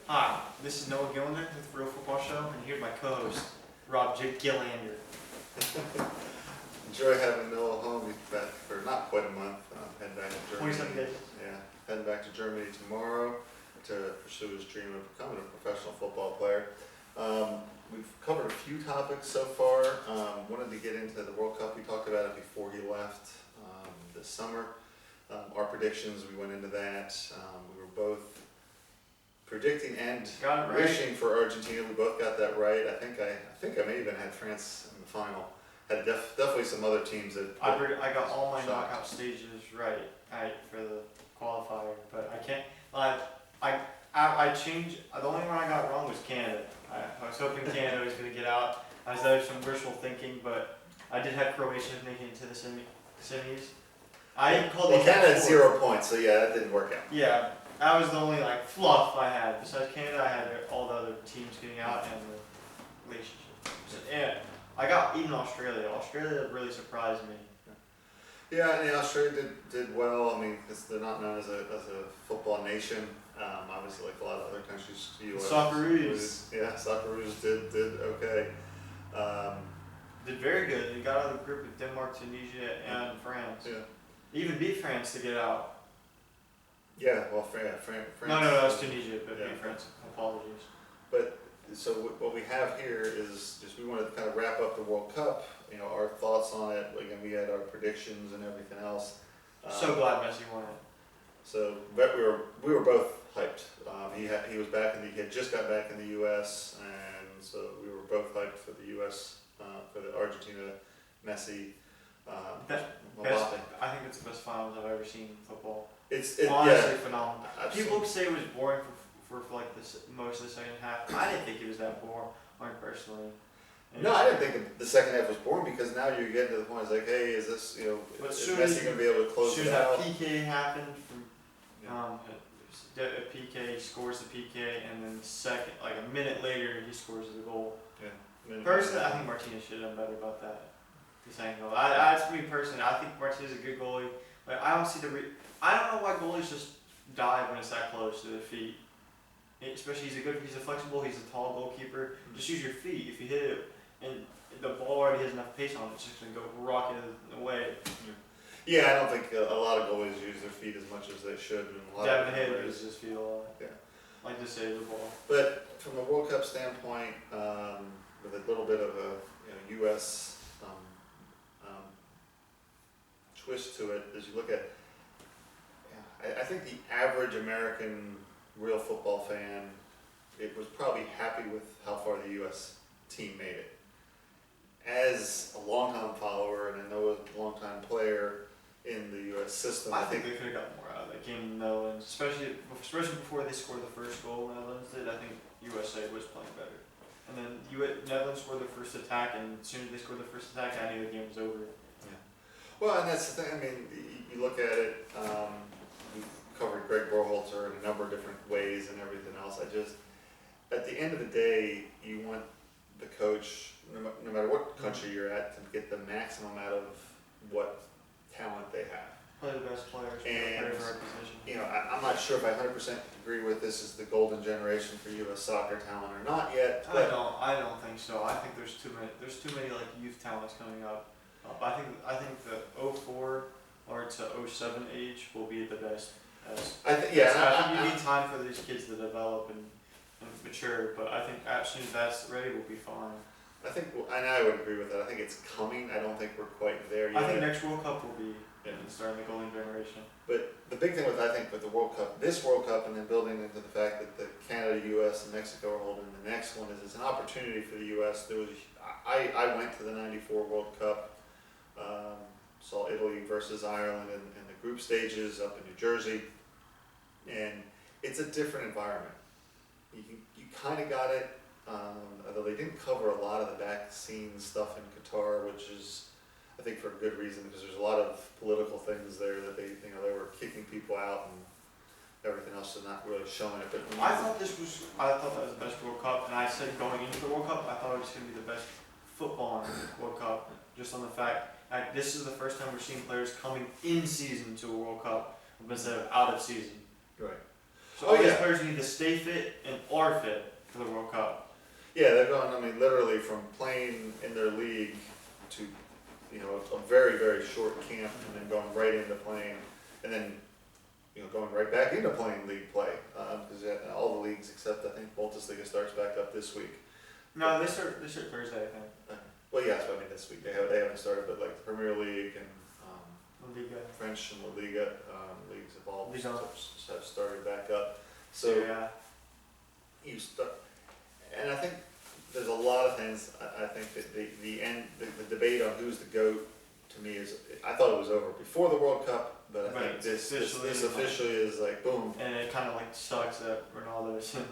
Hi, this is Noah Gillender with the Real Football Show, and here's my co-host, Rob J. Gillander. Enjoy having Noah home. He's back for not quite a month. Heading back to Germany. 27 days. Yeah, heading back to Germany tomorrow to pursue his dream of becoming a professional football player. We've covered a few topics so far. Wanted to get into the World Cup. We talked about it before he left this summer. Our predictions, we went into that. We were both predicting and wishing for Argentina. We both got that right. I think I may even had France in the final. Had definitely some other teams that I got all my knockout stages right for the qualifier, but I can't. I changed. The only one I got wrong was Canada. I was hoping Canada was going to get out. I was there some wishful thinking, but I did have Croatia making it to the semis. I called it. Canada had 0 points, so yeah, that didn't work out. Yeah, that was the only fluff I had. Besides Canada, I had all the other teams getting out and the relationship. So, yeah, I got even Australia. Australia really surprised me. Yeah, and Australia did well. I mean, because they're not known as a football nation. Obviously, like a lot of other countries, US. Socceroos. Yeah, Socceroos did okay. Did very good. They got out of the group with Denmark, Tunisia, and France. Yeah. Even beat France to get out. Yeah, well, France. No, that's Tunisia, but beat France. Apologies. But so what we have here is just we wanted to kind of wrap up the World Cup. You know, our thoughts on it. Again, we had our predictions and everything else. So glad Messi won it. So, but we were both hyped. He was back he had just got back in the U.S. and so we were both hyped for the U.S. For the Argentina Messi. I think it's the best finals I've ever seen in football. It's honestly phenomenal. Absolutely. People say it was boring for like most of the second half. I didn't think it was that boring personally. No, I didn't think the second half was boring because now you're getting to the point. It's like, hey, is this is Messi going to be able to close it out? Soon as that PK happened from PK scores the PK and then a minute later he scores the goal. Yeah. Personally, I think Martinez should have done better about that. This angle. That's me personally. I think Martinez is a good goalie, but I don't see I don't know why goalies just dive when it's that close to their feet. Especially he's a flexible, he's a tall goalkeeper. Just use your feet. If you hit it and the ball already has enough pace on it, it's just gonna go rocking away. Yeah, I don't think a lot of goalies use their feet as much as they should. Devin Hay uses his feet a lot. Yeah. Like to save the ball. But from a World Cup standpoint, with a little bit of a U.S. twist to it, as you look at, I think the average American real football fan, it was probably happy with how far the U.S. team made it. As a longtime follower and a longtime player in the U.S. system, I think they could have got more out of that game in the Netherlands, especially before they scored the first goal. The Netherlands did. I think USA was playing better, and then Netherlands scored their first attack, and as soon as they scored the first attack, I knew the game was over. Yeah. Well, and that's the thing. I mean, you look at it. We've covered Greg Berhalter in a number of different ways and everything else. At the end of the day, you want the coach, no matter what country you're at, to get the maximum out of what talent they have. Play the best players And, for our position. You know, I'm not sure if I 100% agree with this is the golden generation for U.S. soccer talent or not yet. I don't think so. I think there's too many youth talents coming up. I think the 04 or to 07 age will be the best. I think you need time for these kids to develop and mature, but I think as soon as that's ready, we'll be fine. And I would agree with that. I think it's coming. I don't think we're quite there yet. I think next World Cup will be starting the golden generation. But the big thing with the World Cup, this World Cup, and then building into the fact that the Canada, U.S., and Mexico are holding the next one is it's an opportunity for the U.S. I went to the '94 World Cup, saw Italy versus Ireland in the group stages up in New Jersey, and it's a different environment. You kind of got it, although they didn't cover a lot of the back scene stuff in Qatar, which is, I think, for a good reason, because there's a lot of political things there that they were kicking people out and everything else, so not really showing it. But I thought that was the best World Cup, and I said going into the World Cup, I thought it was going to be the best football in the World Cup, just on the fact that this is the first time we're seeing players coming in season to a World Cup instead of out of season. Right. So all Oh, these yeah. players need to stay fit and are fit for the World Cup. Yeah, they're going, I mean, literally from playing in their league to, you know, a very, very short camp and then going right into playing and then, you know, going right back into playing league play. Because all the leagues except I think Bundesliga starts back up this week. No, they start Thursday, I think. Well, yeah, so I mean this week they haven't started, but like the Premier League and Liga. French and La Liga leagues have all Liga. have started back up. So Yeah. you start, and I think there's a lot of things. I think that the debate on who's the GOAT to me is, I thought it was over before the World Cup, but I think this officially is like boom. And it kind of like sucks that Ronaldo's in.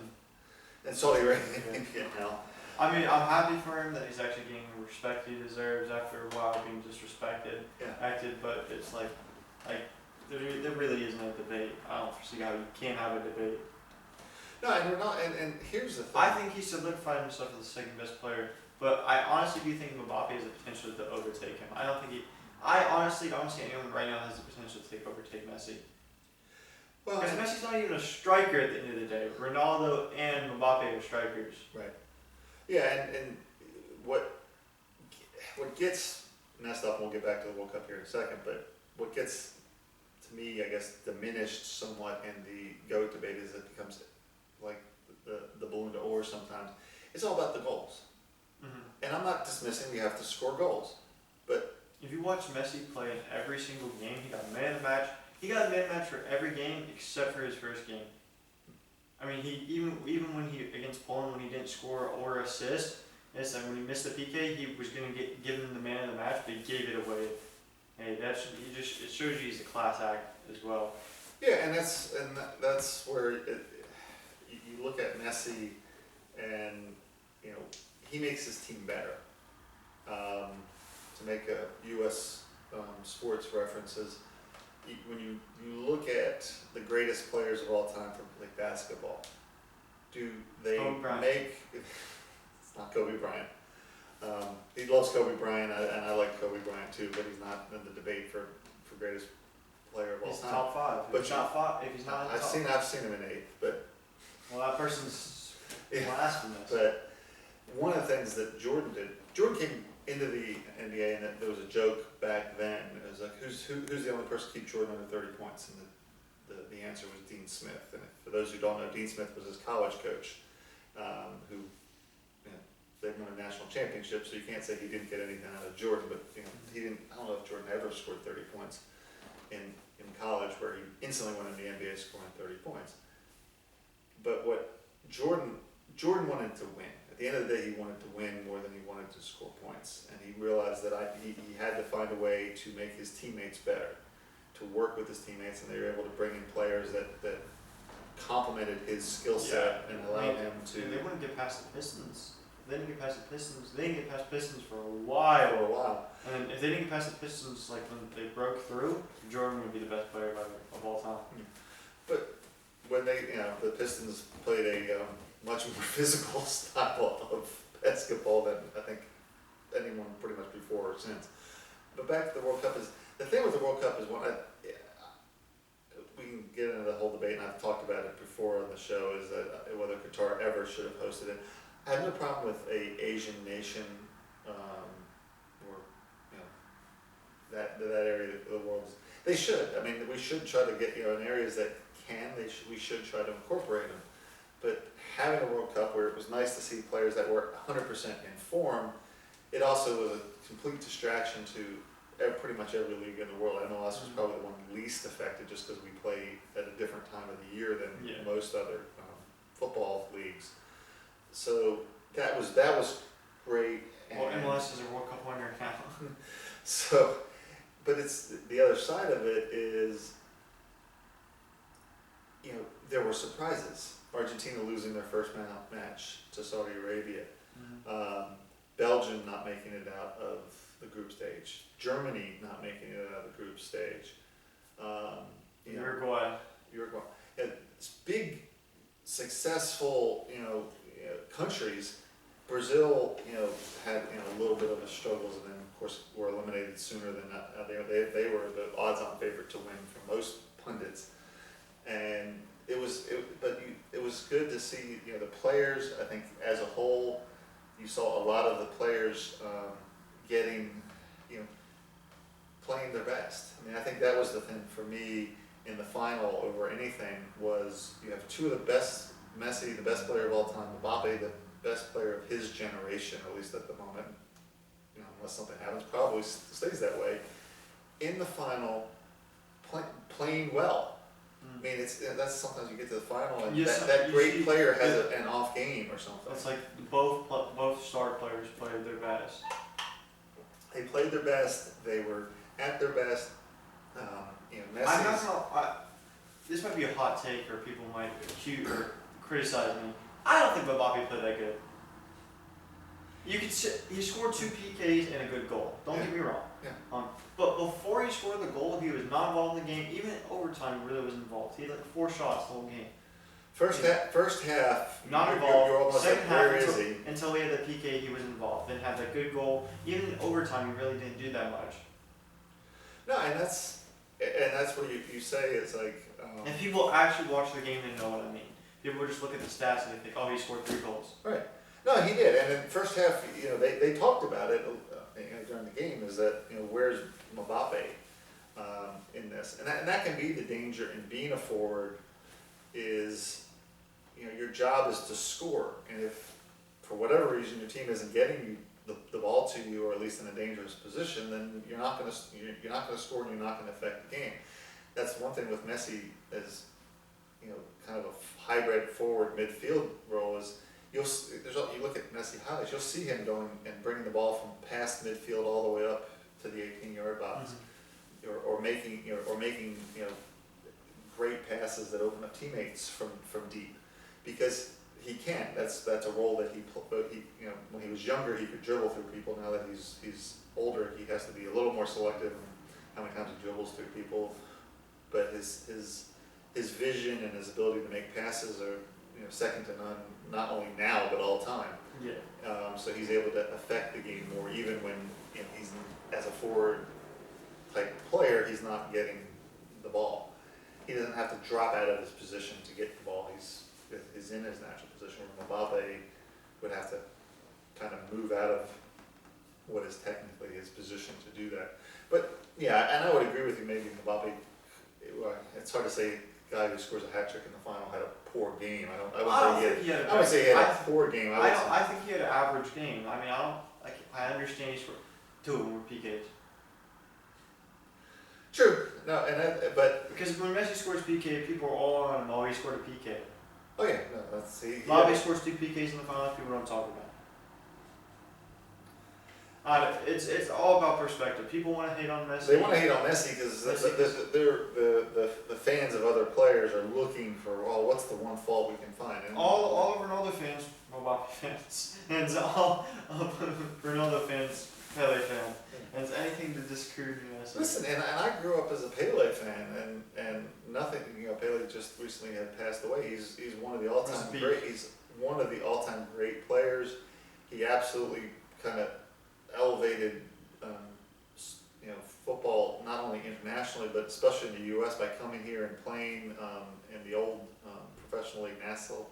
And Saudi Arabia now. I mean, I'm happy for him that he's actually getting the respect he deserves after a while being disrespected, acted. But it's like there really isn't a debate. I don't see how you can have a debate. No, and we're not. And here's the thing. I think he solidified himself as the second best player, but I honestly do think Mbappe has the potential to overtake him. I honestly don't see anyone right now that has the potential to overtake Messi. Well, Because Messi's not even a striker at the end of the day. Ronaldo and Mbappe are strikers. right. Yeah, and what gets messed up, and we'll get back to the World Cup here in a second, but what gets, to me, I guess, diminished somewhat in the GOAT debate is it becomes like the balloon d'or sometimes. It's all about the goals. Mm-hmm. And I'm not dismissing we have to score goals, but If you watch Messi play in every single game, he got man of the match. He got a man of the match for every game except for his first game. I mean, he even when he against Poland when he didn't score or assist, it's like when he missed the PK, he was gonna get given the man of the match, but he gave it away. Hey, it shows you he's a class act as well. yeah, and that's where you look at Messi, and you know he makes his team better. To make a U.S. Sports references, when you look at the greatest players of all time from like basketball, do they make? It's not Kobe Bryant. He loves Kobe Bryant, and I like Kobe Bryant too, but he's not in the debate for greatest player of all He's time. top five. If But he's not five, if he's not in the top I've seen him in eighth, but well, that person's Yeah. blasphemous. but one of the things that Jordan did, Jordan came into the NBA, and there was a joke back then. It was like, who's the only person to keep Jordan under 30 points? And the answer was Dean Smith. And for those who don't know, Dean Smith was his college coach, who, you know, they won a national championship, so you can't say he didn't get anything out of Jordan. But you know, he didn't. I don't know if Jordan ever scored 30 points in college, where he instantly went in the NBA scoring 30 points. But what Jordan wanted to win. At the end of the day, he wanted to win more than he wanted to score points, and he realized that he had to find a way to make his teammates better, to work with his teammates, and they were able to bring in players that complemented his skill set and allowed him to. They wouldn't get past the Pistons. They didn't get past the Pistons. They didn't get past Pistons for a while. And if they didn't get past the Pistons, like when they broke through, Jordan would be the best player of all time. But when the Pistons played a much more physical style of basketball than I think anyone pretty much before or since. But back to the World Cup, is the thing with the World Cup is we can get into the whole debate, and I've talked about it before on the show, is that whether Qatar ever should have hosted it. I have no problem with a Asian nation, or you know that area of the world. They should. I mean, we should try to get in areas that can. We should try to incorporate them. But having a World Cup where it was nice to see players that were 100% in form, it also was a complete distraction to pretty much every league in the world. I know us was probably the one least affected just because we play at a different time of the year than most other football leagues. So that was great. Well, MLS is a World Cup winner now. So, but it's the other side of it is, you know, there were surprises. Argentina losing their first match to Saudi Arabia. Belgium not making it out of the group stage. Germany not making it out of the group stage. Uruguay. It's big, successful, countries. Brazil, had a little bit of a struggles, and then of course were eliminated sooner than they were the odds-on favorite to win for most pundits. And it was good to see, the players, I think as a whole, you saw a lot of the players, getting, you know, playing their best. I mean, I think that was the thing for me in the final over anything was you have two of the best, Messi, the best player of all time, Mbappe, the best player of his generation, at least at the moment, unless something happens, probably stays that way, in the final, playing well. I mean, that's sometimes you get to the final and Yes, that you great see- player has an off game or something. It's like both star players played their best. They played their best. They were at their best. I'm not Messi's. gonna. This might be a hot take, or people might accuse or criticize me. I don't think Mbappe played that good. He scored 2 PKs and a good goal. Don't get me wrong. Yeah. But before he scored the goal, he was not involved in the game. Even in overtime, he really was involved. He had like 4 shots the whole game. First half. Not you're involved. almost Second like, half where is he? until he had the PK, he was involved. Then had that good goal. Even in overtime, he really didn't do that much. No, and that's where you say it's like. And people actually watch the game and know what I mean. People would just look at the stats and they think, oh, he scored 3 goals. Right. No, he did. And in first half, they talked about it during the game. Is that where's Mbappe in this? And that can be the danger in being a forward. Is your job is to score, and if for whatever reason your team isn't getting the ball to you, or at least in a dangerous position, then you're not going to score, and you're not going to affect the game. That's one thing with Messi as kind of a hybrid forward midfield role is you look at Messi highlights, you'll see him going and bringing the ball from past midfield all the way up to the 18-yard box, or making great passes that open up teammates from deep, because he can. That's a role that he when he was younger he could dribble through people. Now that he's older, he has to be a little more selective in how many times he dribbles through people. But his vision and his ability to make passes are second to none, not only now but all time. Yeah. So he's able to affect the game more, even when he's as a forward type player, he's not getting the ball. He doesn't have to drop out of his position to get the ball. He's in his natural position. Where Mbappe would have to kind of move out of what is technically his position to do that. But yeah, and I would agree with you. Maybe Mbappe. It's hard to say a guy who scores a hat trick in the final had a poor game. I would say he had a poor game. I think he had an average game. I mean, I understand he scored 2 of them were PKs. True. No, but because when Messi scores PK, people are all on him. Oh, he scored a PK. Oh yeah, no, let's see. Mbappe scores 2 PKs in the final. People don't talk about. It's all about perspective. People want to hate on Messi. They want to hate on Messi because the fans of other players are looking for, what's the one fault we can find? And all of Ronaldo fans, Mbappe fans, and all of Ronaldo fans, Pele fans, and it's anything to discourage Messi. Listen, and I grew up as a Pele fan, and nothing. Pele just recently had passed away. He's one of the all-time great. He's one of the all-time great players. He absolutely kind of elevated football not only internationally but especially in the U.S. by coming here and playing in the old professional league Nassau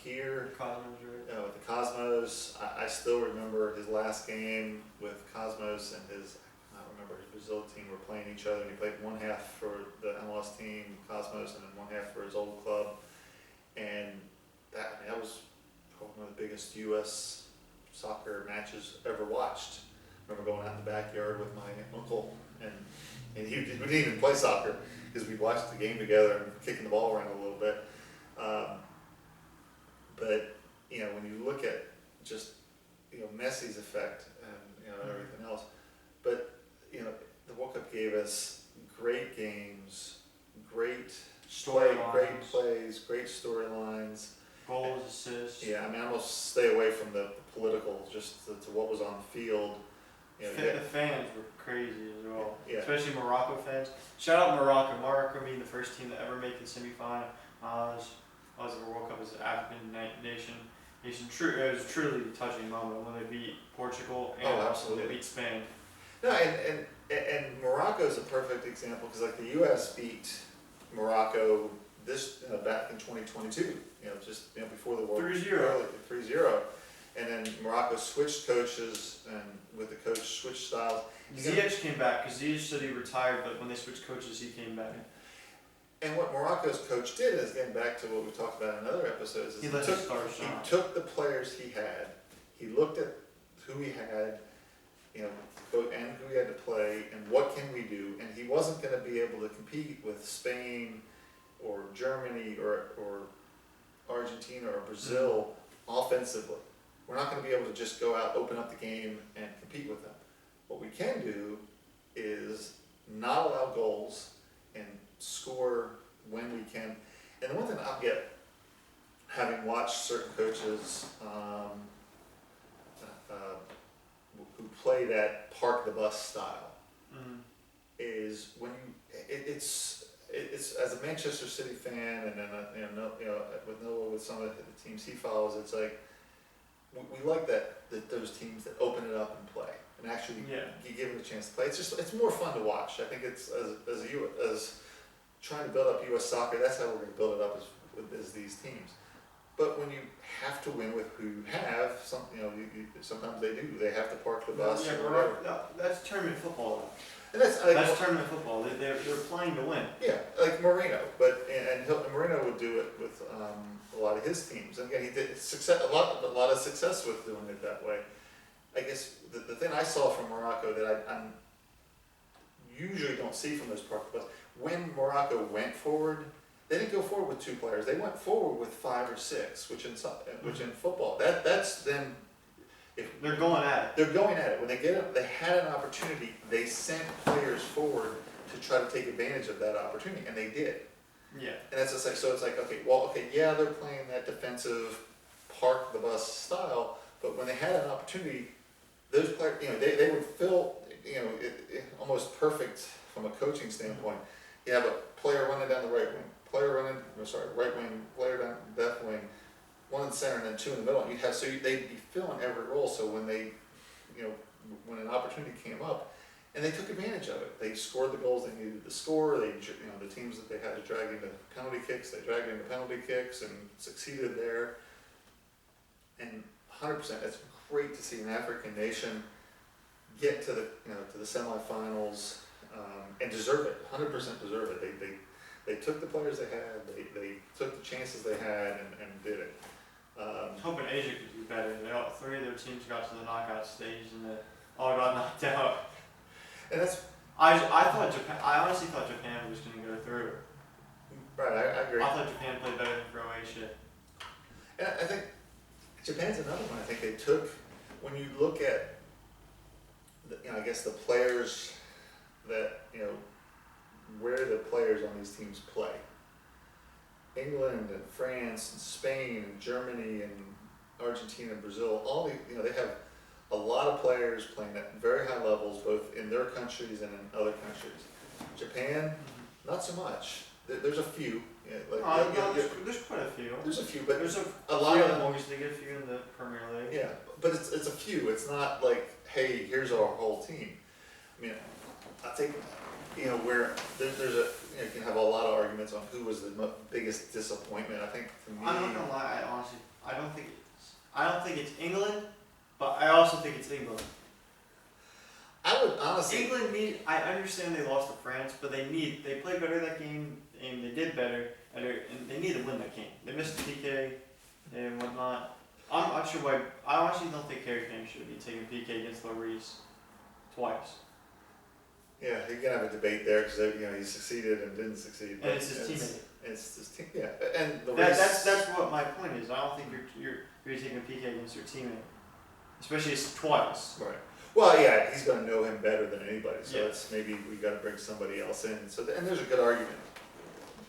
here with the Cosmos. I still remember his last game with Cosmos and I remember his Brazil team were playing each other, and he played one half for the MLS team Cosmos and then one half for his old club, and that was probably one of the biggest U.S. soccer matches ever watched. I remember going out in the backyard with my uncle, and we didn't even play soccer because we watched the game together and kicking the ball around a little bit. But when you look at just Messi's effect and everything else, but the World Cup gave us great games, great plays, great storylines. Goals, assists. Yeah, I mean, I almost stay away from the political, just to what was on the field. The fans were crazy as well, yeah. Especially Morocco fans. Shout out Morocco. Morocco being the first team to ever make the semifinal of the World Cup as an African nation. It was truly a touching moment when they beat Portugal and also they beat Spain. No, and Morocco is a perfect example because the U.S. beat Morocco this back in 2022. Just before the World 3-0. 3-0, and then Morocco switched coaches, and with the coach switched styles. Ziyech came back because Ziyech said he retired, but when they switched coaches, he came back. And what Morocco's coach did is, getting back to what we talked about in other episodes, is He let his stars he shine. took the players he had, he looked at who he had, and who he had to play, and what can we do, and he wasn't going to be able to compete with Spain or Germany or Argentina or Brazil offensively. We're not going to be able to just go out, open up the game, and compete with them. What we can do is not allow goals and score when we can. And the one thing I'll get, having watched certain coaches who play that park the bus style, is when it's as a Manchester City fan, and then with some of the teams he follows, it's like we like that those teams that open it up and play and actually give them a chance to play. It's more fun to watch. I think it's as trying to build up U.S. soccer. That's how we're going to build it up as these teams. But when you have to win with who you have, sometimes they do. They have to park the bus. Yeah, or whatever. no, that's tournament football. And that's Tournament football. They're playing to win. Yeah, like Marino, and Marino would do it with a lot of his teams. And again, he did a lot of success with doing it that way. I guess the thing I saw from Morocco that I usually don't see from those park the bus, when Morocco went forward, they didn't go forward with 2 players. They went forward with 5 or 6, which in football, that's them. If They're going at it. They're going at it. When they had an opportunity, they sent players forward to try to take advantage of that opportunity, and they did. Yeah. And it's just like, so it's like, yeah, they're playing that defensive park the bus style, but when they had an opportunity, those players, they would fill, almost perfect from a coaching standpoint. You have a player running down the right wing, right wing, player down left wing, one in the center, and then 2 in the middle. And they'd be filling every role. So when when an opportunity came up, and they took advantage of it, they scored the goals they needed to score. They, the teams that they had to drag into penalty kicks, they dragged into penalty kicks and succeeded there. And 100%, it's great to see an African nation get to the semifinals and deserve it. 100% deserve it. They took the players they had. They took the chances they had and did it. I was hoping Asia could do better. 3 of their teams got to the knockout stage and they all got knocked out. And that's I honestly thought Japan was going to go through. right. I agree. I thought Japan played better than Croatia. And I think Japan's another one. I think they took, when you look at I guess the players that where the players on these teams play. England and France and Spain and Germany and Argentina and Brazil, all they have a lot of players playing at very high levels, both in their countries and in other countries. Japan, not so much. There's a few. There's quite a few. There's a few, but There's a lot of them. always they get a few in the Premier League. Yeah, but it's a few. It's not like, hey, here's our whole team. I mean, I think where there's you can have a lot of arguments on who was the biggest disappointment. I think to me, I'm not gonna lie. I don't think it's England, but I also think it's England. I would honestly. I understand they lost to France, but they played better that game and they did better, and they need to win that game. They missed the PK and whatnot. I'm not sure why. I honestly don't think Harry Kane should be taking PK against Lloris twice. Yeah, you can have a debate there because he succeeded and didn't succeed. And it's his teammate. It's his team. Yeah, and that's what my point is. I don't think you're taking a PK against your teammate, especially twice. Right. Well, yeah, he's going to know him better than anybody. So Yes. maybe we got to bring somebody else in. So and there's a good argument.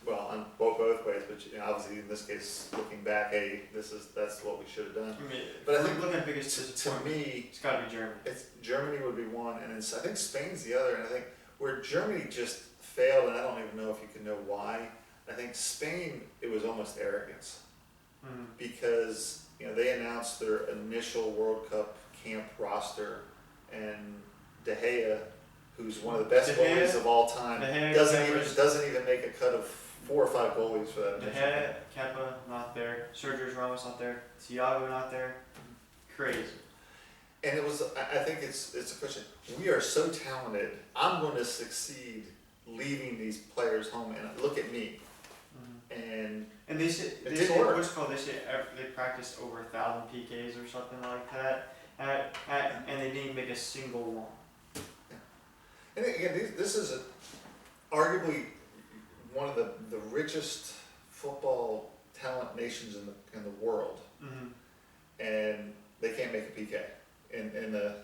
Well, on both ways, but obviously in this case, looking back, hey, that's what we should have done. I mean, But I think looking at biggest disappointment, to me, it's got to be Germany. Germany would be one, and I think Spain's the other. And I think where Germany just failed, and I don't even know if you can know why. I think Spain, it was almost arrogance, because they announced their initial World Cup camp roster, and De Gea, who's one of the best goalies of all time, doesn't even make a cut of 4 or 5 goalies for that. De Gea, Kepa not there. Sergio Ramos not there. Thiago not there. Crazy. And it was, I think it's a question. We are so talented. I'm going to succeed leaving these players home. And look at me. And they say it didn't work. what's called, they practiced over 1,000 PKs or something like that, and they didn't make a single one. And again, this is arguably one of the richest football talent nations in the world, and they can't make a PK in a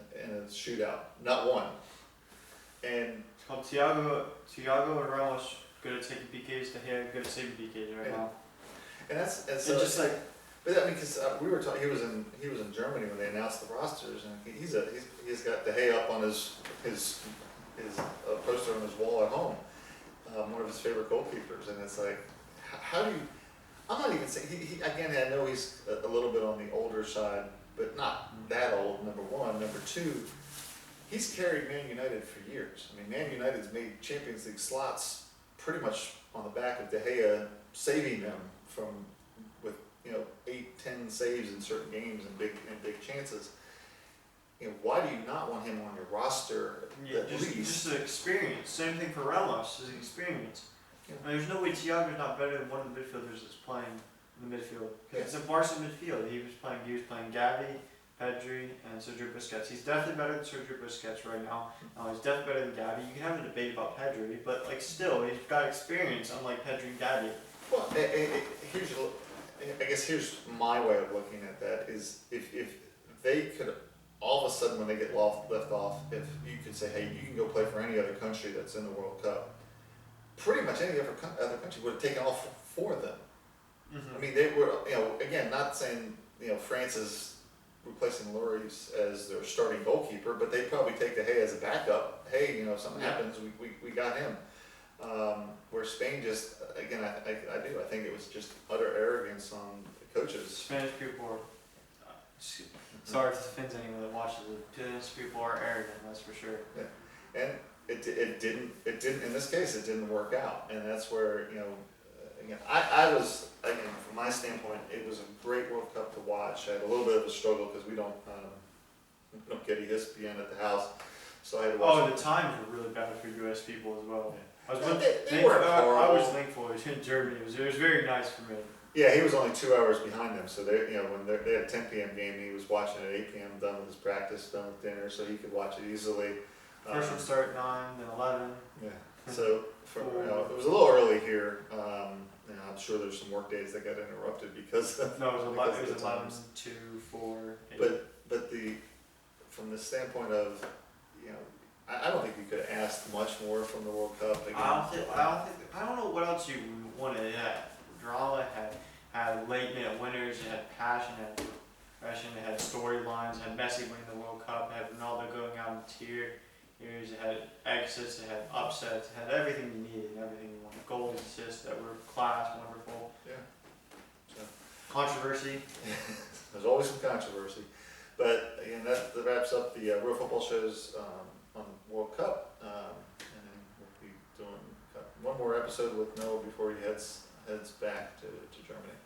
shootout, not one. And It's called Thiago and Ramos. Good at taking PKs. De Gea good at saving PKs right now. And that's It's just like. But I mean, because we were talking, he was in Germany when they announced the rosters, and he's got De Gea up on his poster on his wall at home, one of his favorite goalkeepers, and it's like, how do you? I'm not even saying he again. I know he's a little bit on the older side, but not that old. Number one, number two, he's carried Man United for years. I mean, Man United's made Champions League slots pretty much on the back of De Gea, saving them from 8-10 saves in certain games and big chances. Why do you not want him on your roster at least? Just the experience. Same thing for Ramos, is the experience. Yeah. I mean, there's no way Thiago's not better than one of the midfielders that's playing in the midfield. Yeah. It's a Barca midfield. He was playing Gavi, Pedri, and Sergio Busquets. He's definitely better than Sergio Busquets right now. He's definitely better than Gavi. You can have a debate about Pedri, but still, he's got experience, unlike Pedri and Gavi. Well, I guess here's my way of looking at that is if they could all of a sudden when they get left off, if you could say, hey, you can go play for any other country that's in the World Cup, pretty much any other country would have taken off for them. I mean, they were, again, not saying, France is replacing Lloris as their starting goalkeeper, but they'd probably take De Gea as a backup. Hey, if something happens, we got him. Where Spain just, again, I think it was just utter arrogance on the coaches. Spanish people are, sorry if it offends anyone that watches it, Spanish people are arrogant, that's for sure. Yeah. And it didn't, in this case, it didn't work out. And that's where, again, I was, again, from my standpoint, it was a great World Cup to watch. I had a little bit of a struggle because we don't get ESPN at the house. So I had to watch. The times were really bad for U.S. people as well. Yeah. I was thankful it was in Germany. It was very nice for me. Yeah, he was only 2 hours behind them. So they had a 10 p.m. game, he was watching at 8 p.m. done with his practice, done with dinner, so he could watch it easily. First would start at 9, then 11. Yeah. So it was a little early here. I'm sure there's some work days that got interrupted because of, no, it was 11, 2, 4, 8. But from the standpoint of, I don't think we could have asked much more from the World Cup. Again. I don't know what else you wanted. It had drama, had late minute winners, it had passion, it had storylines, it had Messi winning the World Cup, it had Ronaldo going out in tears, it had exits, it had upsets, it had everything you needed and everything you wanted. Goals, assists that were class, wonderful. Yeah. So. Controversy. There's always some controversy. But again, that wraps up the Real Football shows on World Cup. And then we'll be doing one more episode with Noah before he heads back to Germany.